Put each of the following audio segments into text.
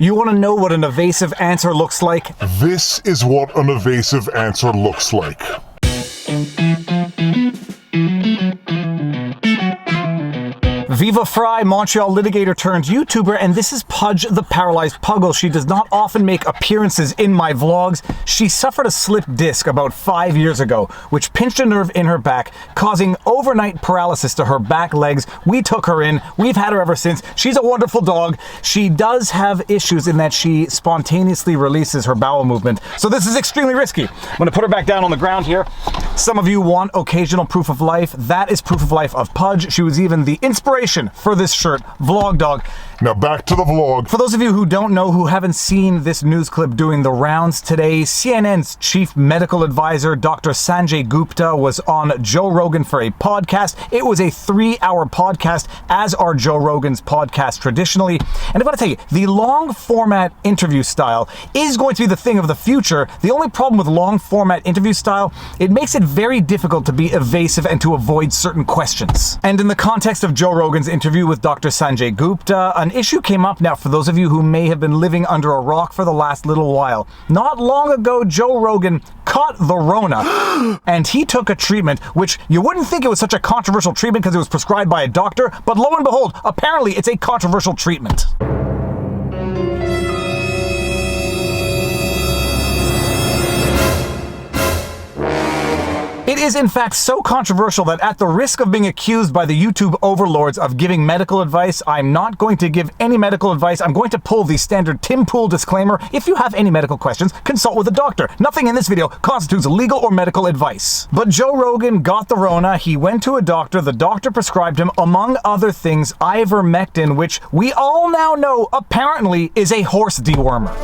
You want to know what an evasive answer looks like? This is what an evasive answer looks like. Viva Frei, Montreal litigator turned YouTuber, and this is Pudge the Paralyzed Puggle. She does not often make appearances in my vlogs. She suffered a slipped disc about 5 years ago, which pinched a nerve in her back, causing overnight paralysis to her back legs. We took her in. We've had her ever since. She's a wonderful dog. She does have issues in that she spontaneously releases her bowel movement, so this is extremely risky. I'm going to put her back down on the ground here. Some of you want occasional proof of life. That is proof of life of Pudge. She was even the inspiration for this shirt, Vlawg dog. Now back to the vlog. For those of you who don't know, who haven't seen this news clip doing the rounds today, CNN's chief medical advisor, Dr. Sanjay Gupta, was on Joe Rogan for a podcast. It was a 3-hour podcast, as are Joe Rogan's podcasts traditionally. And I've got to tell you, the long format interview style is going to be the thing of the future. The only problem with long format interview style, it makes it very difficult to be evasive and to avoid certain questions. And in the context of Joe Rogan's interview with Dr. Sanjay Gupta, an issue came up. Now, for those of you who may have been living under a rock for the last little while, not long ago, Joe Rogan caught the Rona, and he took a treatment, which you wouldn't think it was such a controversial treatment because it was prescribed by a doctor, but lo and behold, apparently it's a controversial treatment. It is in fact so controversial that at the risk of being accused by the YouTube overlords of giving medical advice, I'm not going to give any medical advice. I'm going to pull the standard Tim Pool disclaimer. If you have any medical questions, consult with a doctor. Nothing in this video constitutes legal or medical advice. But Joe Rogan got the Rona. He went to a doctor. The doctor prescribed him, among other things, ivermectin, which we all now know apparently is a horse dewormer.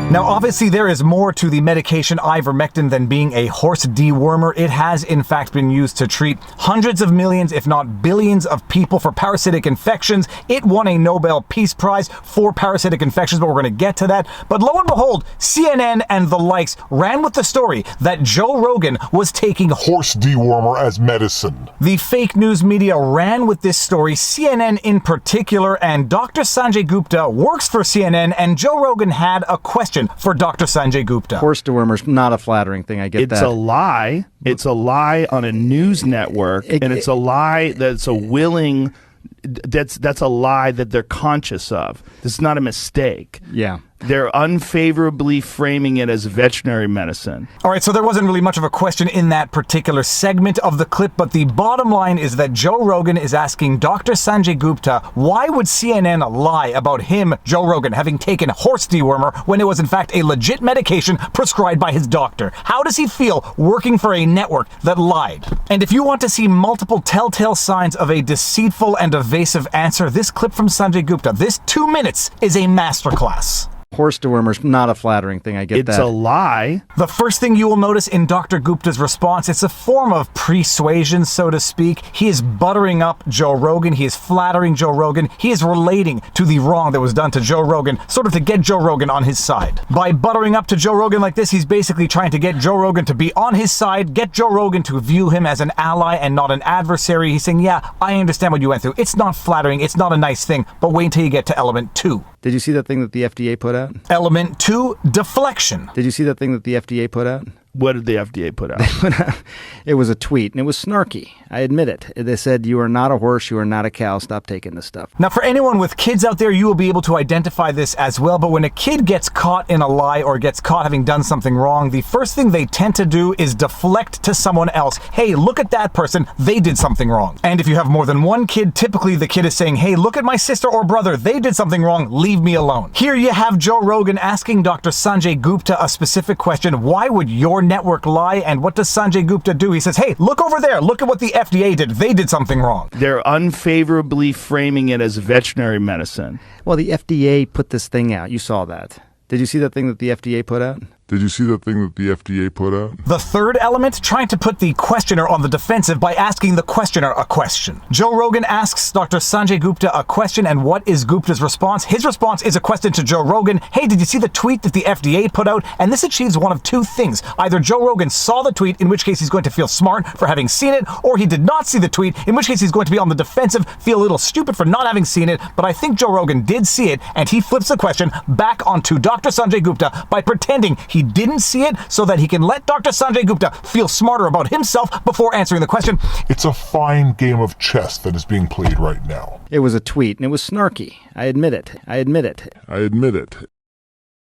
Now, obviously, there is more to the medication ivermectin than being a horse dewormer. It has, in fact, been used to treat hundreds of millions, if not billions, of people for parasitic infections. It won a Nobel Peace Prize for parasitic infections, but we're going to get to that. But lo and behold, CNN and the likes ran with the story that Joe Rogan was taking Horse dewormer as medicine. The fake news media ran with this story, CNN in particular, and Dr. Sanjay Gupta works for CNN, and Joe Rogan had a question for Dr. Sanjay Gupta. Horse dewormer's not a flattering thing, I get that. It's a lie. It's a lie on a news network, and it's a lie that's a willing... That's a lie that they're conscious of. This is not a mistake. Yeah. They're unfavorably framing it as veterinary medicine. All right, so there wasn't really much of a question in that particular segment of the clip, but the bottom line is that Joe Rogan is asking Dr. Sanjay Gupta, why would CNN lie about him, Joe Rogan, having taken horse dewormer when it was in fact a legit medication prescribed by his doctor? How does he feel working for a network that lied? And if you want to see multiple telltale signs of a deceitful and evasive answer, this clip from Sanjay Gupta, this 2 minutes, is a masterclass. Horse dewormer's not a flattering thing, I get that. It's a lie. The first thing you will notice in Dr. Gupta's response, it's a form of persuasion, so to speak. He is buttering up Joe Rogan. He is flattering Joe Rogan. He is relating to the wrong that was done to Joe Rogan, sort of to get Joe Rogan on his side. By buttering up to Joe Rogan like this, he's basically trying to get Joe Rogan to be on his side, get Joe Rogan to view him as an ally and not an adversary. He's saying, yeah, I understand what you went through. It's not flattering. It's not a nice thing, but wait until you get to element 2. Did you see that thing that the FDA put out? Element 2, deflection. Did you see that thing that the FDA put out? What did the FDA put out? It was a tweet, and it was snarky. I admit it. They said, you are not a horse, you are not a cow, stop taking this stuff. Now, for anyone with kids out there, you will be able to identify this as well, but when a kid gets caught in a lie or gets caught having done something wrong, the first thing they tend to do is deflect to someone else. Hey, look at that person, they did something wrong. And if you have more than one kid, typically the kid is saying, hey, look at my sister or brother, they did something wrong, leave me alone. Here you have Joe Rogan asking Dr. Sanjay Gupta a specific question, why would your network lie? And what does Sanjay Gupta do? He says, hey, look over there, look at what the FDA did, they did something wrong. They're unfavorably framing it as veterinary medicine. Well, the FDA put this thing out. You saw that. Did you see that thing that the FDA put out? Did you see that thing that the FDA put out? The third element, trying to put the questioner on the defensive by asking the questioner a question. Joe Rogan asks Dr. Sanjay Gupta a question, and what is Gupta's response? His response is a question to Joe Rogan. Hey, did you see the tweet that the FDA put out? And this achieves one of two things. Either Joe Rogan saw the tweet, in which case he's going to feel smart for having seen it, or he did not see the tweet, in which case he's going to be on the defensive, feel a little stupid for not having seen it. But I think Joe Rogan did see it, and he flips the question back onto Dr. Sanjay Gupta by pretending he didn't see it so that he can let Dr. Sanjay Gupta feel smarter about himself before answering the question. It's a fine game of chess that is being played right now. It was a tweet, and it was snarky. I admit it. I admit it. I admit it.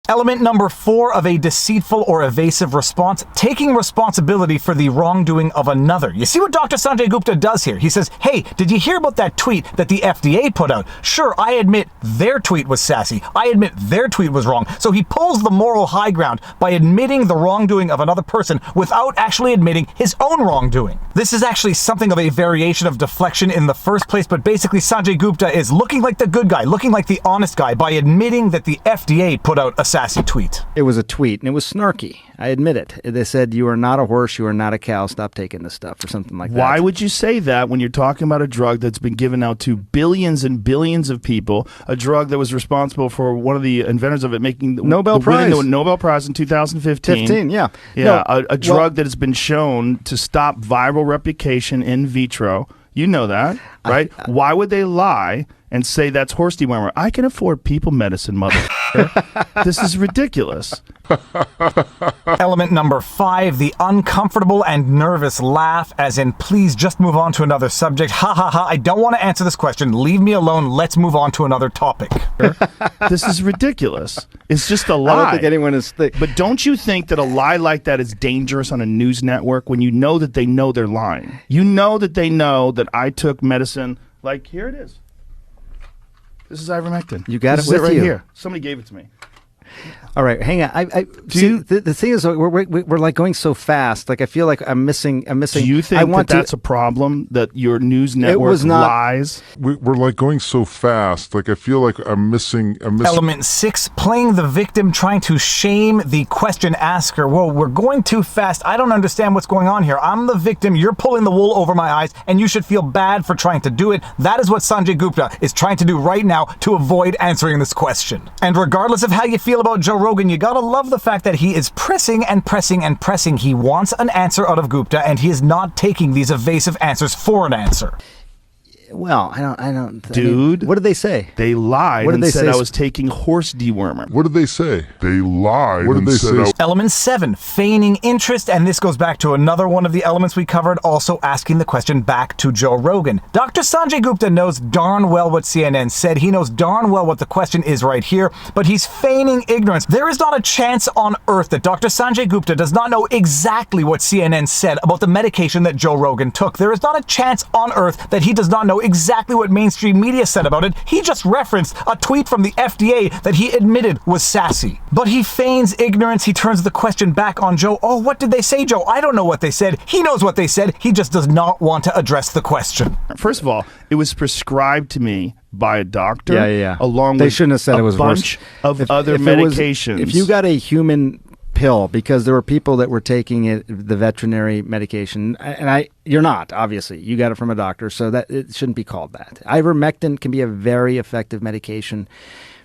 Element number 4 of a deceitful or evasive response, taking responsibility for the wrongdoing of another. You see what Dr. Sanjay Gupta does here? He says, hey, did you hear about that tweet that the FDA put out? Sure, I admit their tweet was sassy. I admit their tweet was wrong. So he pulls the moral high ground by admitting the wrongdoing of another person without actually admitting his own wrongdoing. This is actually something of a variation of deflection in the first place, but basically Sanjay Gupta is looking like the good guy, looking like the honest guy by admitting that the FDA put out a sassy tweet. It was a tweet, and it was snarky. I admit it. They said, you are not a horse, you are not a cow, stop taking this stuff, or something like that. Why would you say that when you're talking about a drug that's been given out to billions and billions of people, a drug that was responsible for one of the inventors of it making Nobel Prize. winning the Nobel Prize in 2015. Yeah. Yeah, a drug that has been shown to stop viral replication in vitro. You know that, right? Why would they lie and say that's horse dewormer? I can afford people medicine, mother. This is ridiculous. Element number 5, the uncomfortable and nervous laugh, as in, please just move on to another subject. Ha ha ha, I don't want to answer this question. Leave me alone. Let's move on to another topic. This is ridiculous. It's just a lie. I don't think anyone is... But don't you think that a lie like that is dangerous on a news network when you know that they know they're lying? You know that they know that I took medicine. Like, here it is. This is ivermectin. You got this it with right you. Here. Somebody gave it to me. All right, hang on. The thing is, we're like going so fast. Like I feel like I'm missing. Do you think that's a problem, that your news network lies? We're like going so fast. Like I feel like I'm missing. Element 6, playing the victim, trying to shame the question asker. Whoa, we're going too fast. I don't understand what's going on here. I'm the victim. You're pulling the wool over my eyes, and you should feel bad for trying to do it. That is what Sanjay Gupta is trying to do right now to avoid answering this question. And regardless of how you feel about Joe Rogan, you gotta love the fact that he is pressing and pressing and pressing. He wants an answer out of Gupta, and he is not taking these evasive answers for an answer. Well, I don't. Dude. What did they say? They lied and said I was taking horse dewormer. What did they say? They lied. What did they say? Element 7, feigning interest, and this goes back to another one of the elements we covered, also asking the question back to Joe Rogan. Dr. Sanjay Gupta knows darn well what CNN said. He knows darn well what the question is right here, but he's feigning ignorance. There is not a chance on earth that Dr. Sanjay Gupta does not know exactly what CNN said about the medication that Joe Rogan took. There is not a chance on earth that he does not know exactly what mainstream media said about it. He just referenced a tweet from the FDA that he admitted was sassy. But he feigns ignorance. He turns the question back on Joe. Oh, what did they say, Joe? I don't know what they said. He knows what they said. He just does not want to address the question. First of all, it was prescribed to me by a doctor. Yeah. Along they with shouldn't have said a it was bunch horse. of other medications. If you got a human pill, because there were people that were taking it, the veterinary medication, and you're not, obviously. You got it from a doctor, so that it shouldn't be called that. Ivermectin can be a very effective medication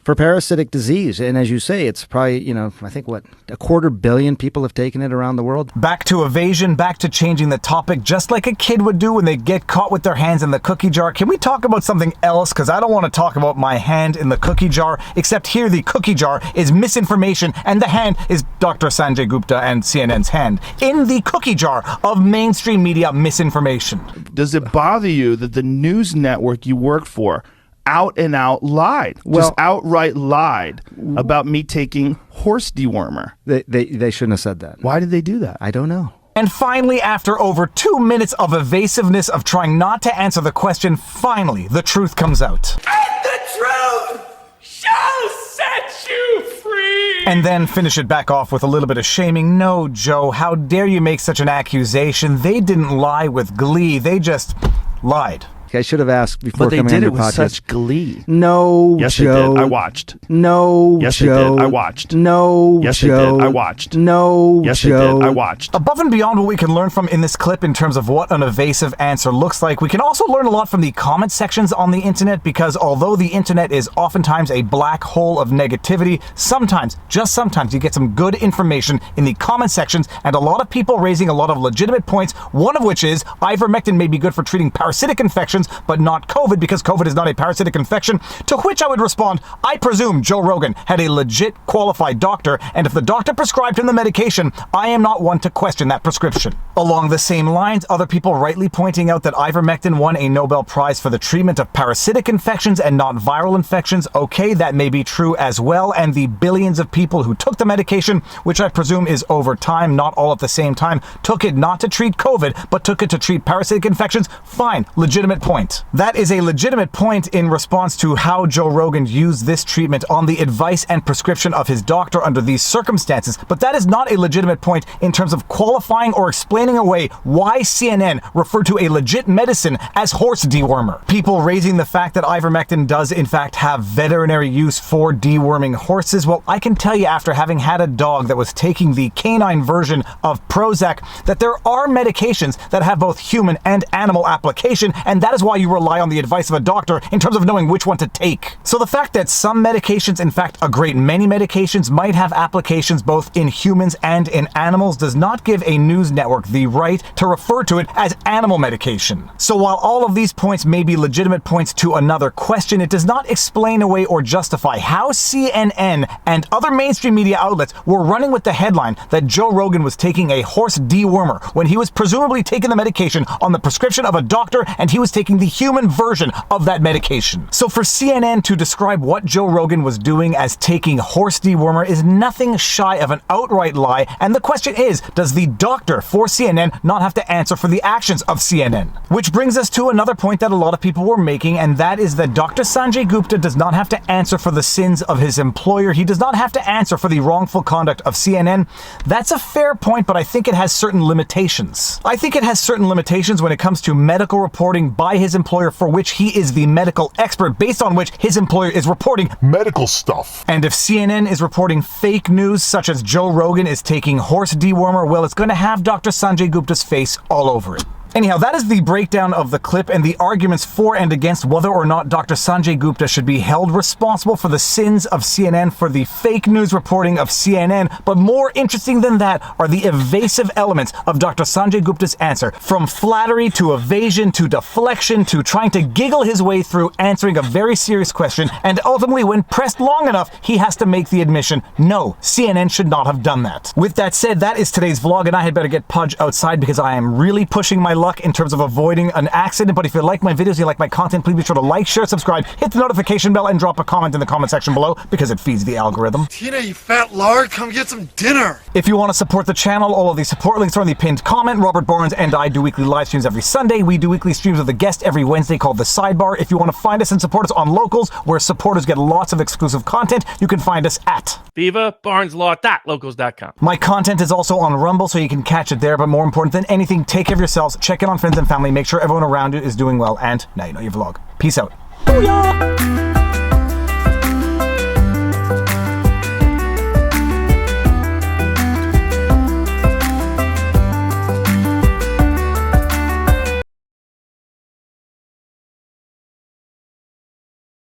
for parasitic disease. And as you say, it's probably, I think, 250 million people have taken it around the world. Back to evasion, back to changing the topic, just like a kid would do when they get caught with their hands in the cookie jar. Can we talk about something else? Because I don't want to talk about my hand in the cookie jar, except here the cookie jar is misinformation, and the hand is Dr. Sanjay Gupta and CNN's hand in the cookie jar of mainstream media misinformation. Does it bother you that the news network you work for out and out lied, just outright lied about me taking horse dewormer? They shouldn't have said that. Why did they do that? I don't know. And finally, after over 2 minutes of evasiveness of trying not to answer the question, finally, the truth comes out. And the truth shall set you free! And then finish it back off with a little bit of shaming. No, Joe, how dare you make such an accusation? They didn't lie with glee. They just lied. I should have asked before But they coming did on it your with podcast. such glee. No, Yes, Joe. they did. I watched. No, Yes, Joe. they did. I watched. No, Yes, Joe. they did. I watched. No, Yes, Joe. they did. I watched. Above and beyond what we can learn from in this clip in terms of what an evasive answer looks like, we can also learn a lot from the comment sections on the internet, because although the internet is oftentimes a black hole of negativity, sometimes, just sometimes, you get some good information in the comment sections, and a lot of people raising a lot of legitimate points, one of which is ivermectin may be good for treating parasitic infections, but not COVID, because COVID is not a parasitic infection, to which I would respond, I presume Joe Rogan had a legit qualified doctor, and if the doctor prescribed him the medication, I am not one to question that prescription. Along the same lines, other people rightly pointing out that ivermectin won a Nobel Prize for the treatment of parasitic infections and not viral infections. Okay, that may be true as well, and the billions of people who took the medication, which I presume is over time, not all at the same time, took it not to treat COVID, but took it to treat parasitic infections. Fine, legitimate point. That is a legitimate point in response to how Joe Rogan used this treatment on the advice and prescription of his doctor under these circumstances, but that is not a legitimate point in terms of qualifying or explaining away why CNN referred to a legit medicine as horse dewormer. People raising the fact that ivermectin does in fact have veterinary use for deworming horses. Well, I can tell you after having had a dog that was taking the canine version of Prozac that there are medications that have both human and animal application, and that is why you rely on the advice of a doctor in terms of knowing which one to take. So the fact that some medications, in fact a great many medications, might have applications both in humans and in animals does not give a news network the right to refer to it as animal medication. So while all of these points may be legitimate points to another question, it does not explain away or justify how CNN and other mainstream media outlets were running with the headline that Joe Rogan was taking a horse dewormer when he was presumably taking the medication on the prescription of a doctor, and he was taking the human version of that medication. So for CNN to describe what Joe Rogan was doing as taking horse dewormer is nothing shy of an outright lie, and the question is, does the doctor for CNN not have to answer for the actions of CNN? Which brings us to another point that a lot of people were making, and that is that Dr. Sanjay Gupta does not have to answer for the sins of his employer. He does not have to answer for the wrongful conduct of CNN. That's a fair point, but I think it has certain limitations. I think it has certain limitations when it comes to medical reporting by his employer, for which he is the medical expert, based on which his employer is reporting Medical stuff. And if CNN is reporting fake news, such as Joe Rogan is taking horse dewormer, well, it's going to have Dr. Sanjay Gupta's face all over it. Anyhow, that is the breakdown of the clip and the arguments for and against whether or not Dr. Sanjay Gupta should be held responsible for the sins of CNN, for the fake news reporting of CNN. But more interesting than that are the evasive elements of Dr. Sanjay Gupta's answer, from flattery to evasion to deflection to trying to giggle his way through answering a very serious question, and ultimately, when pressed long enough, he has to make the admission, no, CNN should not have done that. With that said, that is today's vlog, and I had better get Pudge outside because I am really pushing my luck in terms of avoiding an accident. But if you like my videos, you like my content, please be sure to like, share, subscribe, hit the notification bell, and drop a comment in the comment section below because it feeds the algorithm. Tina, you fat lard, come get some dinner. If you want to support the channel, all of the support links are in the pinned comment. Robert Barnes and I do weekly live streams every Sunday. We do weekly streams with a guest every Wednesday called The Sidebar. If you want to find us and support us on Locals, where supporters get lots of exclusive content, you can find us at VivaBarnesLaw.locals.com. My content is also on Rumble, so you can catch it there. But more important than anything, take care of yourselves, check in on friends and family, make sure everyone around you is doing well, and now you know your vlog. Peace out. Booyah!